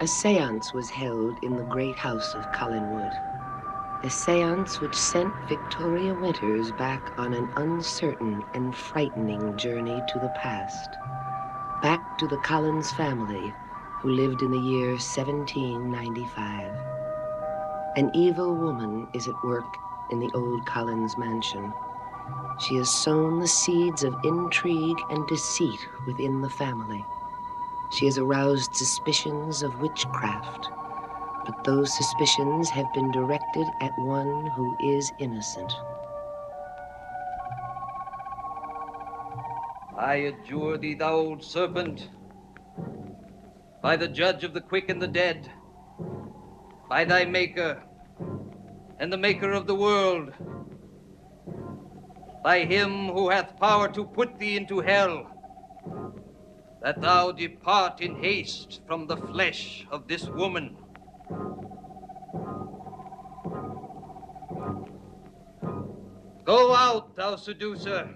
A séance was held in the great house of Collinwood. A séance which sent Victoria Winters back on an uncertain and frightening journey to the past. Back to the Collins family, who lived in the year 1795. An evil woman is at work in the old Collins mansion. She has sown the seeds of intrigue and deceit within the family. She has aroused suspicions of witchcraft, but those suspicions have been directed at one who is innocent. I adjure thee, thou old serpent, by the judge of the quick and the dead, by thy maker and the maker of the world, by him who hath power to put thee into hell, that thou depart in haste from the flesh of this woman. Go out, thou seducer.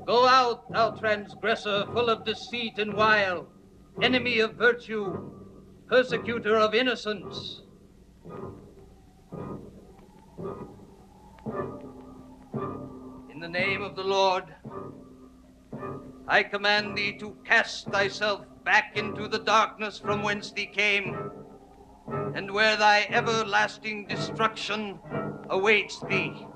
Go out, thou transgressor, full of deceit and wile, enemy of virtue, persecutor of innocence. In the name of the Lord, I command thee to cast thyself back into the darkness from whence thee came, and where thy everlasting destruction awaits thee.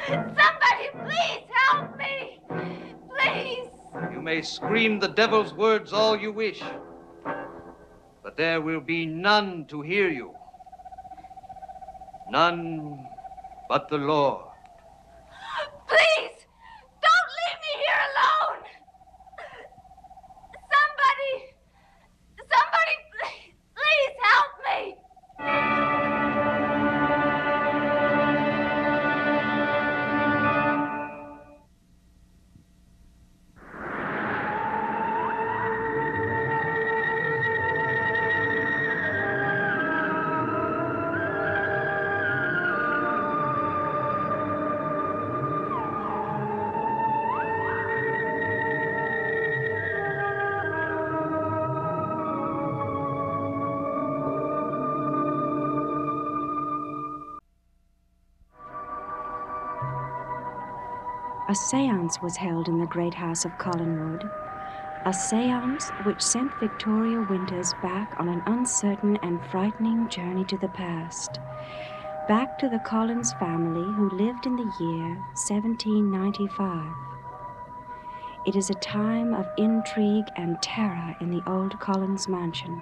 Somebody, please help me! Please! You may scream the devil's words all you wish, but there will be none to hear you. None but the Lord. Please! Don't leave me here alone! Somebody, please help me! A séance was held in the great house of Collinwood, a séance which sent Victoria Winters back on an uncertain and frightening journey to the past, back to the Collins family who lived in the year 1795. It is a time of intrigue and terror in the old Collins mansion.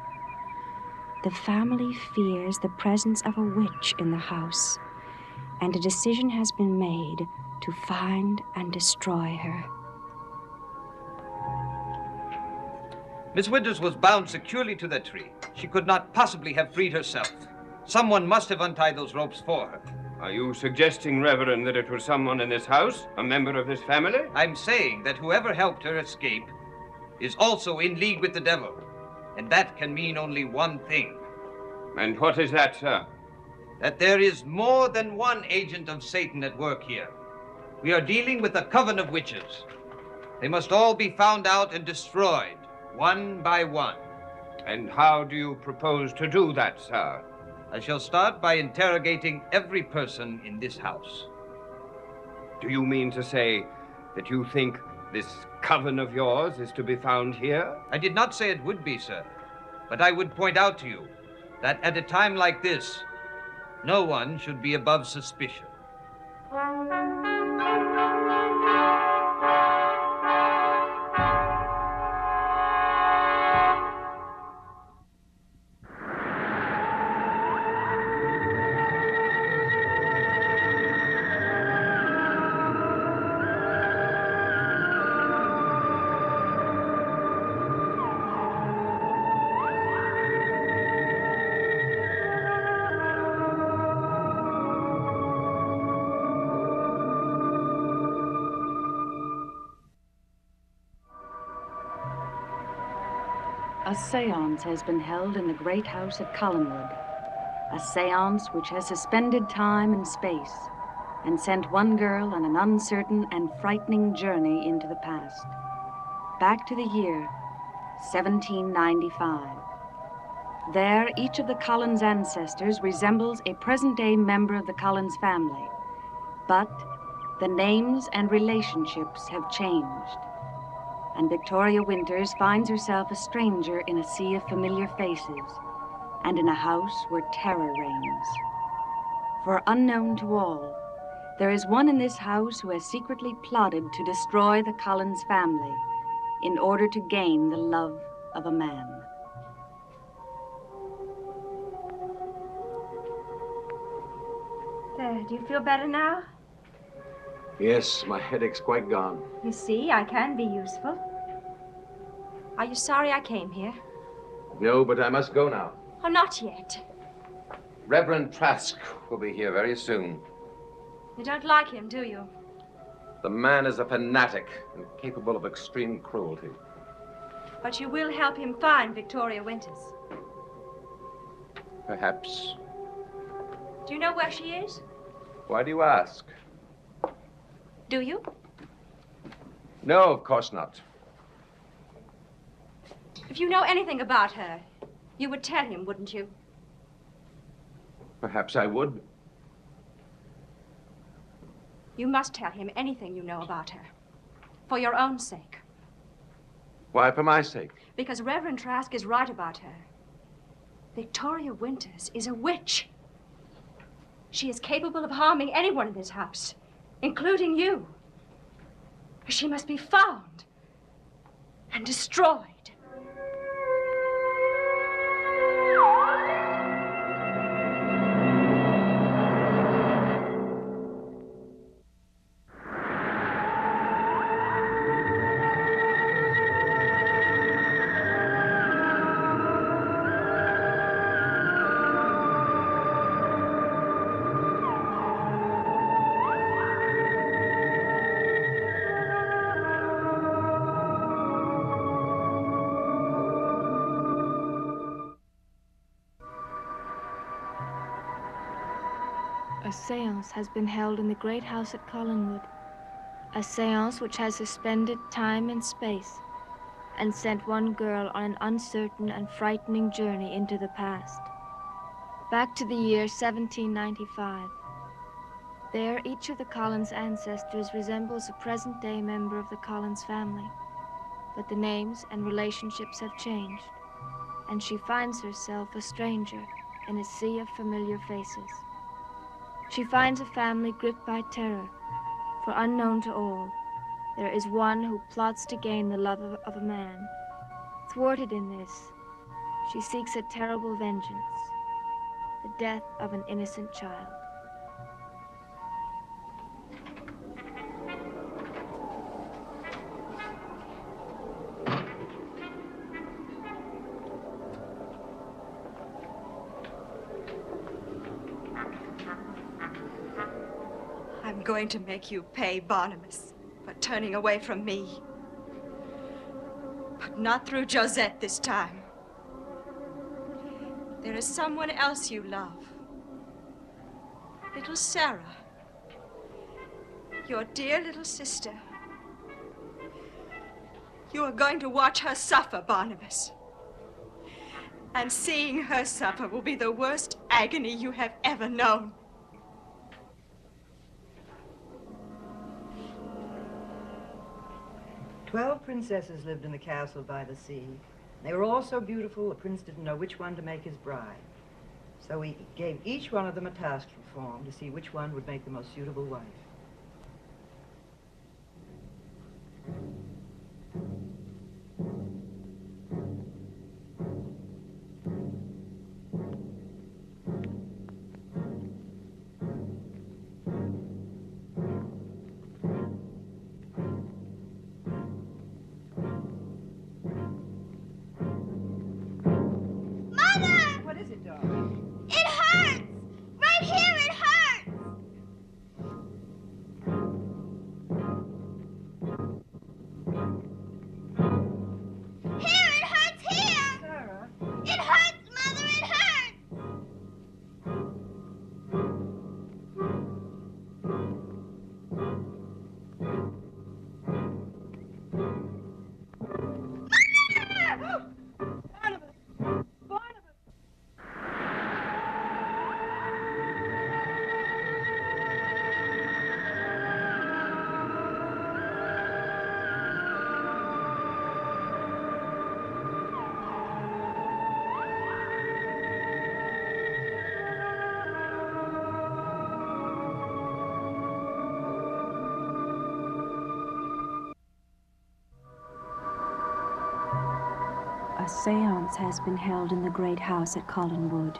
The family fears the presence of a witch in the house, and a decision has been made to find and destroy her. Miss Winters was bound securely to the tree. She could not possibly have freed herself. Someone must have untied those ropes for her. Are you suggesting, Reverend, that it was someone in this house, a member of this family? I'm saying that whoever helped her escape is also in league with the devil. And that can mean only one thing. And what is that, sir? That there is more than one agent of Satan at work here. We are dealing with a coven of witches. They must all be found out and destroyed, one by one. And how do you propose to do that, sir? I shall start by interrogating every person in this house. Do you mean to say that you think this coven of yours is to be found here? I did not say it would be, sir. But I would point out to you that at a time like this, no one should be above suspicion. A séance has been held in the great house at Collinwood, a séance which has suspended time and space and sent one girl on an uncertain and frightening journey into the past, back to the year 1795. There, each of the Collins ancestors resembles a present-day member of the Collins family, but the names and relationships have changed, and Victoria Winters finds herself a stranger in a sea of familiar faces and in a house where terror reigns. For unknown to all, there is one in this house who has secretly plotted to destroy the Collins family in order to gain the love of a man. There, do you feel better now? Yes, my headache's quite gone. You see, I can be useful. Are you sorry I came here? No, but I must go now. Oh, not yet. Reverend Trask will be here very soon. You don't like him, do you? The man is a fanatic and capable of extreme cruelty. But you will help him find Victoria Winters. Perhaps. Do you know where she is? Why do you ask? Do you? No, of course not. If you know anything about her, you would tell him, wouldn't you? Perhaps I would. You must tell him anything you know about her. For your own sake. Why, for my sake? Because Reverend Trask is right about her. Victoria Winters is a witch. She is capable of harming anyone in this house, including you. She must be found and destroyed. A séance has been held in the great house at Collinwood. A séance which has suspended time and space and sent one girl on an uncertain and frightening journey into the past. Back to the year 1795. There, each of the Collins ancestors resembles a present-day member of the Collins family. But the names and relationships have changed, and she finds herself a stranger in a sea of familiar faces. She finds a family gripped by terror, for unknown to all, there is one who plots to gain the love of a man. Thwarted in this, she seeks a terrible vengeance, the death of an innocent child. I'm going to make you pay, Barnabas, for turning away from me. But not through Josette this time. There is someone else you love. Little Sarah. Your dear little sister. You are going to watch her suffer, Barnabas. And seeing her suffer will be the worst agony you have ever known. 12 princesses lived in the castle by the sea. They were all so beautiful, the prince didn't know which one to make his bride. So he gave each one of them a task to perform to see which one would make the most suitable wife. A seance has been held in the great house at Collinwood.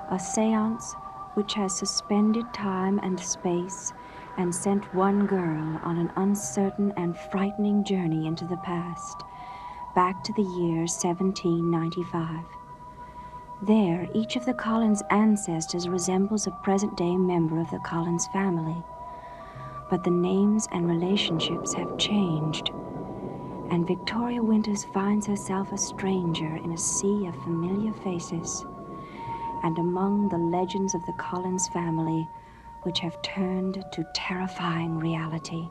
A seance which has suspended time and space and sent one girl on an uncertain and frightening journey into the past, back to the year 1795. There, each of the Collins ancestors resembles a present-day member of the Collins family. But the names and relationships have changed, and Victoria Winters finds herself a stranger in a sea of familiar faces, and among the legends of the Collins family, which have turned to terrifying reality.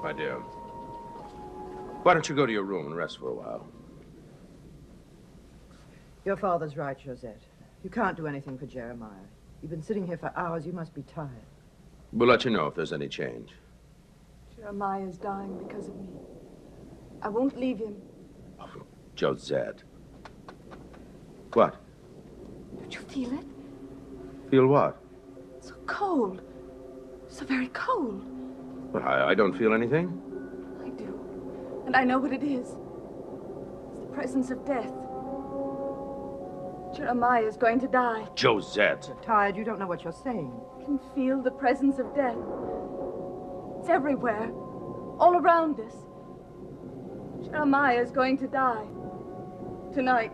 My dear, why don't you go to your room and rest for a while? Your father's right, Josette. You can't do anything for Jeremiah. You've been sitting here for hours. You must be tired. We'll let you know if there's any change. Jeremiah's dying because of me. I won't leave him. Oh, Josette. What? Don't you feel it? Feel what? So cold. So very cold. But I don't feel anything. I do. And I know what it is. It's the presence of death. Jeremiah's going to die. Josette. You're tired. You don't know what you're saying. I can feel the presence of death. It's everywhere. All around us. Jeremiah's going to die. Tonight.